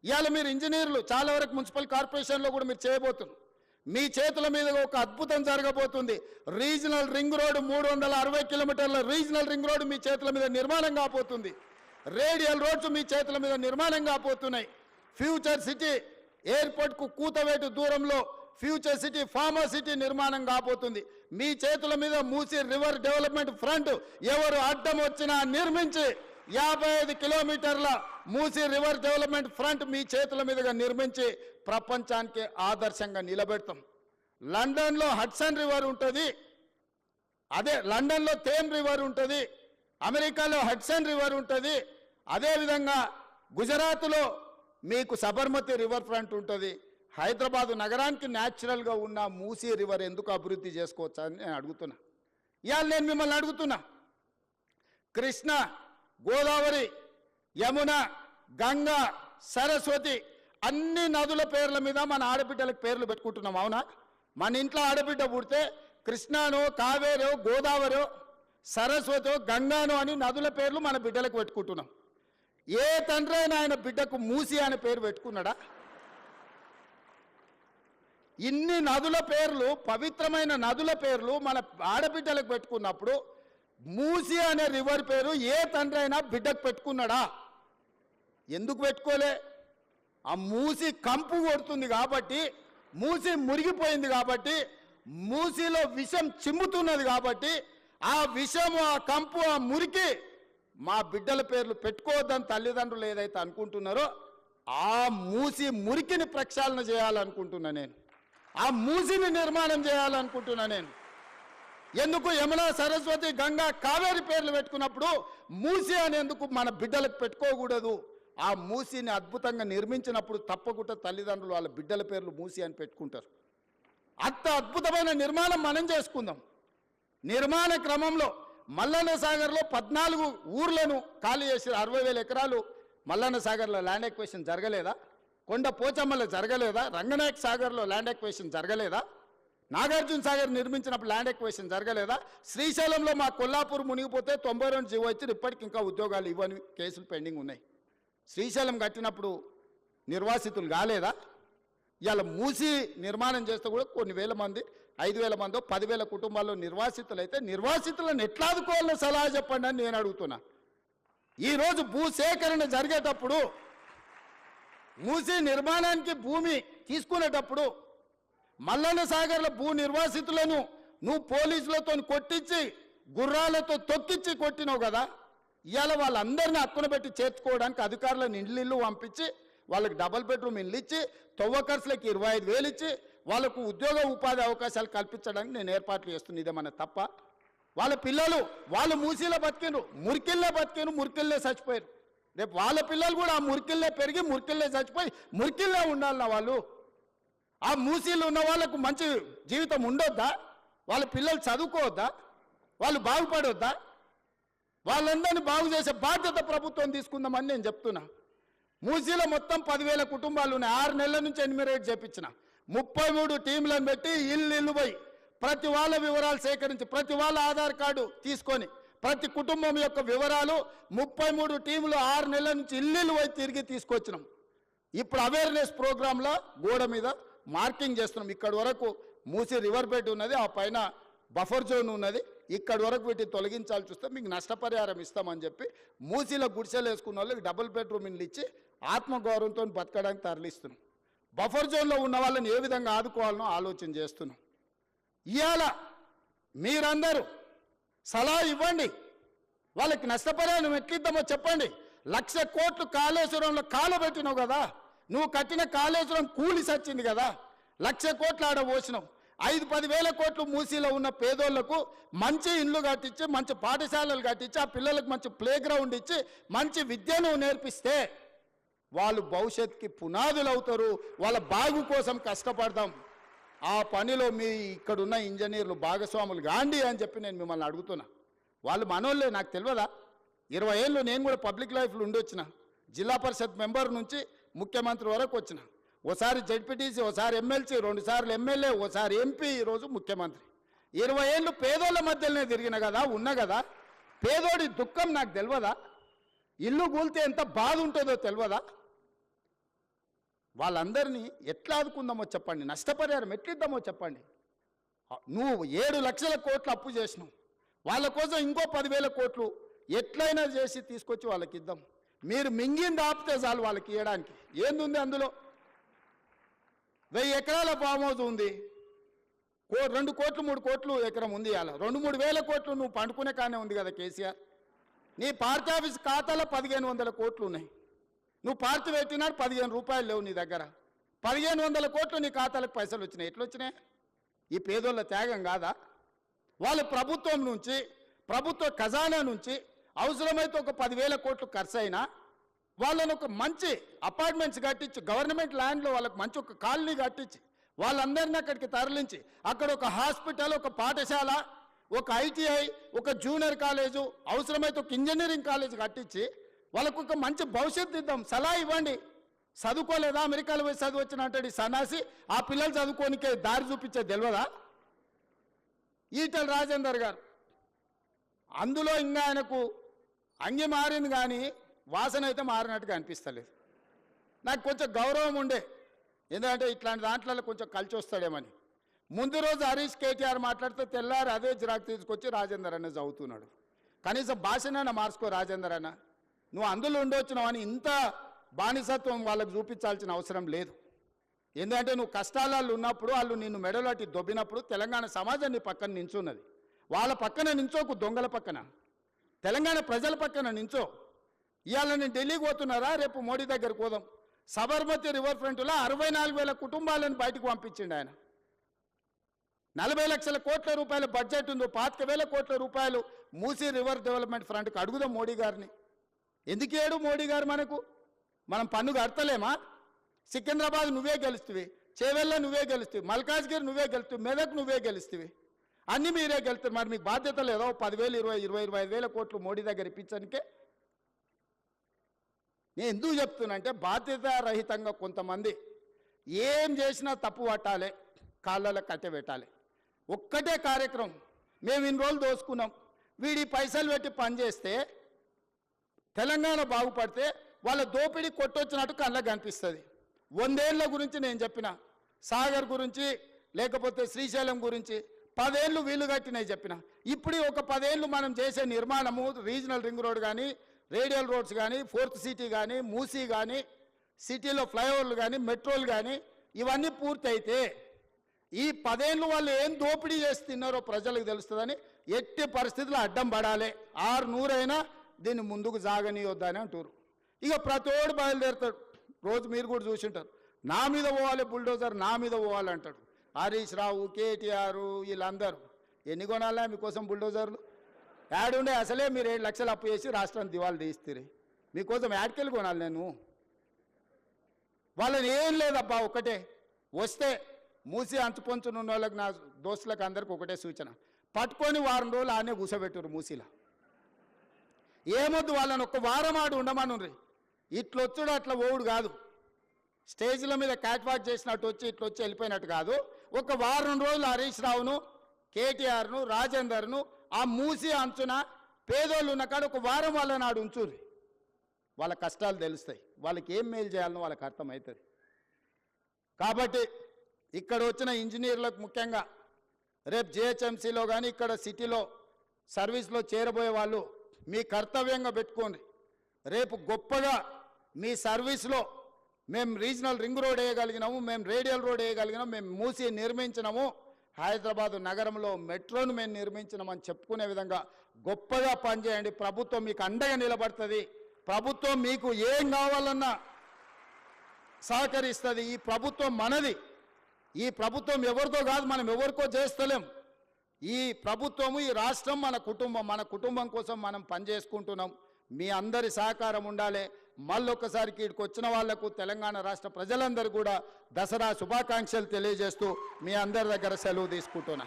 ఇవాళ మీరు ఇంజనీర్లు చాలా వరకు మున్సిపల్ కార్పొరేషన్లో కూడా మీరు చేయబోతున్నారు. మీ చేతుల మీద ఒక అద్భుతం జరగబోతుంది. రీజనల్ రింగ్ రోడ్ 360 కిలోమీటర్ల రీజనల్ రింగ్ రోడ్ మీ చేతుల మీద నిర్మాణం కాబోతుంది. రేడియల్ రోడ్స్ మీ చేతుల మీద నిర్మాణం కాబోతున్నాయి. ఫ్యూచర్ సిటీ ఎయిర్పోర్ట్కు కూతవేటు దూరంలో ఫ్యూచర్ సిటీ ఫార్మర్ సిటీ నిర్మాణం కాబోతుంది. మీ చేతుల మీద మూసీ రివర్ డెవలప్మెంట్ ఫ్రంట్ ఎవరు అడ్డం వచ్చినా నిర్మించి 55 కిలోమీటర్ల మూసీ రివర్ డెవలప్మెంట్ ఫ్రంట్ మీ చేతుల మీదుగా నిర్మించి ప్రపంచానికి ఆదర్శంగా నిలబెడతాం. లండన్లో హడ్సన్ రివర్ ఉంటుంది, అదే లండన్లో థేమ్ రివర్ ఉంటుంది, అమెరికాలో హడ్సన్ రివర్ ఉంటుంది, అదేవిధంగా గుజరాత్లో మీకు సబర్మతి రివర్ ఫ్రంట్ ఉంటుంది. హైదరాబాదు నగరానికి న్యాచురల్గా ఉన్న మూసీ రివర్ ఎందుకు అభివృద్ధి చేసుకోవచ్చా అని నేను అడుగుతున్నా. ఇవాళ నేను మిమ్మల్ని అడుగుతున్నా, కృష్ణ, గోదావరి, యమున, గంగా, సరస్వతి అన్ని నదుల పేర్ల మీద మన ఆడబిడ్డలకు పేర్లు పెట్టుకుంటున్నాం. అవునా? మన ఇంట్లో ఆడబిడ్డ పుడితే కృష్ణానో, కావేరో, గోదావరో, సరస్వతో, గంగానో అని నదుల పేర్లు మన బిడ్డలకు పెట్టుకుంటున్నాం. ఏ తండ్రి అయినా ఆయన బిడ్డకు మూసి అనే పేరు పెట్టుకున్నాడా? ఇన్ని నదుల పేర్లు, పవిత్రమైన నదుల పేర్లు మన ఆడబిడ్డలకు పెట్టుకున్నప్పుడు మూసి అనే రివర్ పేరు ఏ తండ్రి అయినా బిడ్డకు పెట్టుకున్నాడా? ఎందుకు పెట్టుకోలే? ఆ మూసి కంపు కొడుతుంది కాబట్టి, మూసి మురిగిపోయింది కాబట్టి, మూసిలో విషం చిమ్ముతున్నది కాబట్టి ఆ విషము, ఆ కంపు, ఆ మురికి మా బిడ్డల పేర్లు పెట్టుకోవద్దని తల్లిదండ్రులు ఏదైతే అనుకుంటున్నారో ఆ మూసి మురికిని ప్రక్షాళన చేయాలనుకుంటున్నా నేను. ఆ మూసిని నిర్మాణం చేయాలనుకుంటున్నా నేను. ఎందుకు యమున, సరస్వతి, గంగా, కావేరి పేర్లు పెట్టుకున్నప్పుడు మూసి అనేందుకు మన బిడ్డలకు పెట్టుకోకూడదు? ఆ మూసిని అద్భుతంగా నిర్మించినప్పుడు తప్పకుండా తల్లిదండ్రులు వాళ్ళ బిడ్డల పేర్లు మూసి అని పెట్టుకుంటారు. అంత అద్భుతమైన నిర్మాణం మనం చేసుకుందాం. నిర్మాణ క్రమంలో మల్లన్న సాగర్లో 14 ఊర్లను ఖాళీ చేసి 60,000 ఎకరాలు మల్లన్న సాగర్లో ల్యాండ్ ఎక్వేషన్ జరగలేదా? కొండ పోచమ్మలో జరగలేదా? రంగనాయక సాగర్లో ల్యాండ్ ఎక్వేషన్ జరగలేదా? నాగార్జున సాగర్ నిర్మించినప్పుడు ల్యాండ్ ఎక్వేషన్ జరగలేదా? శ్రీశైలంలో మా కొల్లాపూర్ మునిగిపోతే 92 జీవో ఇచ్చి ఇప్పటికి ఇంకా ఉద్యోగాలు ఇవ్వని కేసులు పెండింగ్ ఉన్నాయి. శ్రీశైలం కట్టినప్పుడు నిర్వాసితులు కాలేదా? ఇవాళ మూసి నిర్మాణం చేస్తే కూడా కొన్ని వేల మంది, 5,000 మందో 10,000 కుటుంబాల్లో నిర్వాసితులు అయితే నిర్వాసితులను ఎట్లా ఆదుకోవాలో సలహా చెప్పండి అని నేను అడుగుతున్నా. ఈరోజు భూసేకరణ జరిగేటప్పుడు, మూసి నిర్మాణానికి భూమి తీసుకునేటప్పుడు మల్లన్న సాగర్ల భూ నిర్వాసితులను నువ్వు పోలీసులతో కొట్టించి, గుర్రాలతో తొక్కించి కొట్టినావు కదా. ఇవాళ వాళ్ళందరినీ హక్కున పెట్టి చేర్చుకోవడానికి అధికారులను ఇళ్ళు పంపించి వాళ్ళకి డబుల్ బెడ్రూమ్ ఇల్లు ఇచ్చి తవ్వకర్సులకి 25,000 ఇచ్చి వాళ్ళకు ఉద్యోగ ఉపాధి అవకాశాలు కల్పించడానికి నేను ఏర్పాట్లు చేస్తున్నాను. ఇదేమన్నా తప్ప? వాళ్ళ పిల్లలు వాళ్ళు మూసీలో బతికిండ్రు, మురికిల్లే బతికిండ్రు, మురికిల్లే చచ్చిపోయారు. రేపు వాళ్ళ పిల్లలు కూడా ఆ మురికిల్లే పెరిగి మురికిల్లే చచ్చిపోయి మురికిల్లే ఉండాలన్న వాళ్ళు. ఆ మూసీలు ఉన్న వాళ్ళకు మంచి జీవితం ఉండొద్దా? వాళ్ళ పిల్లలు చదువుకోవద్దా? వాళ్ళు బాగుపడొద్దా? వాళ్ళందరినీ బాగు చేసే బాధ్యత ప్రభుత్వం తీసుకుందామని నేను చెప్తున్నా. మూసీలో మొత్తం 10,000 కుటుంబాలు ఉన్నాయి. 6 నెలల నుంచి ఎన్యూమరేట్ చేయించిన 33 టీంలను పెట్టి ఇల్లు పోయి ప్రతి వాళ్ళ వివరాలు సేకరించి, ప్రతి వాళ్ళ ఆధార్ కార్డు తీసుకొని, ప్రతి కుటుంబం యొక్క వివరాలు 33 టీంలు 6 నెలల నుంచి ఇల్లు పోయి తిరిగి తీసుకొచ్చినాం. ఇప్పుడు అవేర్నెస్ ప్రోగ్రాంలో గోడ మీద మార్కింగ్ చేస్తున్నాం. ఇక్కడి వరకు మూసీ రివర్ బెడ్ ఉన్నది, ఆ పైన బఫర్ జోన్ ఉన్నది, ఇక్కడి వరకు వీటిని తొలగించాల్సి వస్తే మీకు నష్టపరిహారం ఇస్తామని చెప్పి మూసీలో గుడిసెలు వేసుకున్న వాళ్ళకి డబుల్ బెడ్రూమ్ ఇల్లు ఇచ్చి ఆత్మగౌరవంతో బతకడానికి తరలిస్తున్నాం. బఫర్ జోన్లో ఉన్న వాళ్ళని ఏ విధంగా ఆదుకోవాలనో ఆలోచన చేస్తున్నాం. ఇవాళ మీరందరూ సలహా ఇవ్వండి, వాళ్ళకి నష్టపరిహారం ఎట్లిద్దామో చెప్పండి. 1,00,000 కోట్లు కాళేశ్వరంలో కాలబెట్టినావు కదా, నువ్వు కట్టిన కాళేశ్వరం కూలి సచ్చింది కదా, 1,00,000 కోట్లు ఆడ పోసినావు. 5-10 వేల కోట్లు మూసీలో ఉన్న పేదోళ్లకు మంచి ఇండ్లు కట్టించి, మంచి పాఠశాలలు కట్టించి, ఆ పిల్లలకు మంచి ప్లే గ్రౌండ్ ఇచ్చి మంచి విద్యను నేర్పిస్తే వాళ్ళు భవిష్యత్తుకి పునాదులు అవుతారు. వాళ్ళ బాగు కోసం కష్టపడదాం. ఆ పనిలో మీ ఇక్కడున్న ఇంజనీర్లు భాగస్వాములు గాండి అని చెప్పి నేను మిమ్మల్ని అడుగుతున్నా. వాళ్ళు మనోళ్ళే, నాకు తెలియదా? 20 ఏళ్ళు నేను కూడా పబ్లిక్ లైఫ్లో ఉండొచ్చిన. జిల్లా పరిషత్ మెంబర్ నుంచి ముఖ్యమంత్రి వరకు వచ్చిన. ఓసారి జడ్పీటీసీ, ఓసారి ఎమ్మెల్సీ, 2 సార్లు ఎమ్మెల్యే, ఓసారి ఎంపీ, ఈరోజు ముఖ్యమంత్రి. 20 ఏళ్ళు పేదోళ్ళ మధ్యలోనే తిరిగిన కదా, ఉన్నా కదా. పేదోడి దుఃఖం నాకు తెలియదా? ఇల్లు కూలితే ఎంత బాధ ఉంటుందో తెలియదా? వాళ్ళందరినీ ఎట్లా ఆదుకుందామో చెప్పండి, నష్టపరిహారం ఎట్లిద్దామో చెప్పండి. నువ్వు 7 లక్షల కోట్లు అప్పు చేసినావు, వాళ్ళ కోసం ఇంకో 10,000 కోట్లు ఎట్లయినా చేసి తీసుకొచ్చి వాళ్ళకి ఇద్దాం. మీరు మింగింది ఆపితే చాలు వాళ్ళకి ఇవ్వడానికి. ఏందుంది అందులో? 1000 ఎకరాల ఫామ్ హౌస్ ఉంది, 2 కోట్లు 3 కోట్లు ఎకరం ఉంది. అలా 2-3 వేల కోట్లు నువ్వు పండుకునే కానీ ఉంది కదా కేసీఆర్. నీ పార్టీ ఆఫీస్ ఖాతాలో 1500 కోట్లు ఉన్నాయి. నువ్వు పార్టీ పెట్టినాడు 15 రూపాయలు లేవు నీ దగ్గర. 1500 కోట్లు నీ ఖాతాలకు పైసలు వచ్చినాయి. ఎట్లా వచ్చినాయి? ఈ పేదోళ్ళ త్యాగం కాదా? వాళ్ళు ప్రభుత్వం నుంచి, ప్రభుత్వ ఖజానా నుంచి అవసరమైతే ఒక 10,000 కోట్లు ఖర్చు అయినా వాళ్ళని ఒక మంచి అపార్ట్మెంట్స్ కట్టించి, గవర్నమెంట్ ల్యాండ్లో వాళ్ళకి మంచి ఒక కాలనీ కట్టించి వాళ్ళందరినీ అక్కడికి తరలించి అక్కడ ఒక హాస్పిటల్, ఒక పాఠశాల, ఒక ఐటీఐ, ఒక జూనియర్ కాలేజు, అవసరమైతే ఒక ఇంజనీరింగ్ కాలేజ్ కట్టించి వాళ్ళకు ఒక మంచి భవిష్యత్తు ఇద్దాం. సలహా ఇవ్వండి. చదువుకోలేదా? అమెరికాలో పోయి చదువు వచ్చిన అంటాడు ఈ సన్నాసి. ఆ పిల్లలు చదువుకోనికే దారి చూపించేది తెలియదా? ఈటెల రాజేందర్ గారు అందులో ఇంకా ఆయనకు అంగి మారింది కానీ వాసన అయితే మారినట్టుగా అనిపిస్తలేదు. నాకు కొంచెం గౌరవం ఉండే, ఎందుకంటే ఇట్లాంటి దాంట్లో కొంచెం కలిసి వస్తాడేమని. ముందు రోజు హరీష్ కేటీఆర్ మాట్లాడితే తెల్లారి అదే జిరాక్ తీసుకొచ్చి రాజేందర్ అన్న చదువుతున్నాడు. కనీసం భాషనైనా మార్చుకో రాజేందర్ అన్న. నువ్వు అందులో ఉండొచ్చినావు అని ఇంత బానిసత్వం వాళ్ళకు చూపించాల్సిన అవసరం లేదు. ఎందుకంటే నువ్వు కష్టాలలో ఉన్నప్పుడు వాళ్ళు నిన్ను మెడలాటి దొబ్బినప్పుడు తెలంగాణ సమాజం నీ పక్కన నించున్నది. వాళ్ళ పక్కన నించోకు, దొంగల పక్కన, తెలంగాణ ప్రజల పక్కన నించో. ఇవాళ నేను ఢిల్లీకి పోతున్నారా, రేపు మోడీ దగ్గరకు పోదాం. సబర్మతి రివర్ ఫ్రంట్లో 64,000 కుటుంబాలను బయటకు పంపించిండు ఆయన. 40 లక్షల కోట్ల రూపాయల బడ్జెట్ ఉందో, 25,000 కోట్ల రూపాయలు మూసీ రివర్ డెవలప్మెంట్ ఫ్రంట్కి అడుగుదాం మోడీ గారిని. ఎందుకు ఏడు మోడీ గారు మనకు? మనం పన్ను కడతలేమా? సికింద్రాబాద్ నువ్వే గెలుస్తువి, చేవెళ్ళ నువ్వే గెలుస్తువి, మల్కాజ్గిరి నువ్వే గెలుస్తువి, మెదక్ నువ్వే గెలుస్తువి, అన్నీ మీరే గెలుస్తారు. మరి మీకు బాధ్యత లేదా? 10,000, 20,000, 25,000 కోట్లు మోడీ దగ్గర ఇప్పించడానికే. నేను ఎందుకు చెప్తున్నంటే బాధ్యత రహితంగా కొంతమంది ఏం చేసినా తప్పు పట్టాలి, కాళ్ళలో కట్టె పెట్టాలి. ఒక్కటే కార్యక్రమం, మేము ఇన్ని రోజులు దోసుకున్నాం, వీడి పైసలు పెట్టి పనిచేస్తే తెలంగాణ బాగుపడితే వాళ్ళ దోపిడీ కొట్టొచ్చినట్టు కళ్ళకు కనిపిస్తుంది. 100 ఏళ్ళ గురించి నేను చెప్పిన, సాగర్ గురించి లేకపోతే శ్రీశైలం గురించి 10 ఏళ్ళు వీలు కట్టినవి చెప్పిన. ఇప్పుడు ఒక 10 ఏళ్ళు మనం చేసే నిర్మాణము, రీజనల్ రింగ్ రోడ్ కానీ, రేడియల్ రోడ్స్ కానీ, 4th సిటీ కానీ, మూసీ కానీ, సిటీలో ఫ్లైఓవర్లు కానీ, మెట్రోలు కానీ, ఇవన్నీ పూర్తయితే ఈ 10 ఏళ్ళు వాళ్ళు ఏం దోపిడీ చేసి తిన్నారో ప్రజలకు తెలుస్తుందని ఎట్టి పరిస్థితుల్లో అడ్డం పడాలి. 600 అయినా దీన్ని ముందుకు సాగనీయొద్దని అంటారు. ఇక ప్రతోడు బయలుదేరుతాడు. రోజు మీరు కూడా చూసింటారు, నా మీద పోవాలి బుల్డోజర్, నా మీద పోవాలి అంటాడు. హరీష్ రావు, కేటీఆర్, వీళ్ళందరూ ఎన్ని కొనాలా మీకోసం బుల్డోజర్లు? యాడుండే అసలే మీరు 7 లక్షలు అప్పు చేసి రాష్ట్రాన్ని దివాళి తీస్తారు. మీకోసం యాడ్కెళ్ళి కొనాలి నేను? వాళ్ళని ఏం లేదబ్బా, ఒకటే వస్తే మూసి అంచుపొంచునున్న వాళ్ళకి, నా దోస్తులకు అందరికి ఒకటే సూచన, పట్టుకొని వారం రోజులు ఆనే కూసబెట్టురు మూసీలో. ఏమొద్దు, వాళ్ళని ఒక్క వారం ఆడు ఉండమనుండ్రి. ఇట్లొచ్చుడు అట్లా ఓవుడు కాదు, స్టేజ్ల మీద క్యాట్ వాక్ చేసినట్టు వచ్చి ఇట్లొచ్చి వెళ్ళిపోయినట్టు కాదు. ఒక వారం రోజులు హరీష్ రావును, కేటీఆర్ను, రాజేందర్ను ఆ మూసి అంచున పేదోళ్ళు ఉన్న కాడ ఒక వారం వాళ్ళని ఆడు ఉంచుర్రి. వాళ్ళ కష్టాలు తెలుస్తాయి, వాళ్ళకి ఏం మేలు చేయాలనో వాళ్ళకి అర్థమవుతుంది. కాబట్టి ఇక్కడ వచ్చిన ఇంజనీర్లకు ముఖ్యంగా రేపు జిహెచ్ఎంసీలో కానీ ఇక్కడ సిటీలో సర్వీస్లో చేరబోయే వాళ్ళు మీ కర్తవ్యంగా పెట్టుకోండి. రేపు గొప్పగా మీ సర్వీస్లో మేము రీజనల్ రింగ్ రోడ్ వేయగలిగినాము, మేము రేడియల్ రోడ్ వేయగలిగినాము, మేము మూసి నిర్మించినాము, హైదరాబాద్ నగరంలో మెట్రోను మేము నిర్మించినామని చెప్పుకునే విధంగా గొప్పగా పనిచేయండి. ప్రభుత్వం మీకు అండగా నిలబడుతుంది. ప్రభుత్వం మీకు ఏం కావాలన్నా సహకరిస్తుంది. ఈ ప్రభుత్వం మనది. ఈ ప్రభుత్వం ఎవరితో కాదు, మనం ఎవరికో చేస్తలేం. ఈ ప్రభుత్వము, ఈ రాష్ట్రం మన కుటుంబం. మన కుటుంబం కోసం మనం పనిచేసుకుంటున్నాం. మీ అందరి సహకారం ఉండాలి. మళ్ళొక్కసారి ఇక్కడికి వచ్చిన వాళ్లకు తెలంగాణ రాష్ట్ర ప్రజలందరూ కూడా దసరా శుభాకాంక్షలు తెలియజేస్తూ మీ అందరి దగ్గర సెలవు తీసుకుంటున్నా.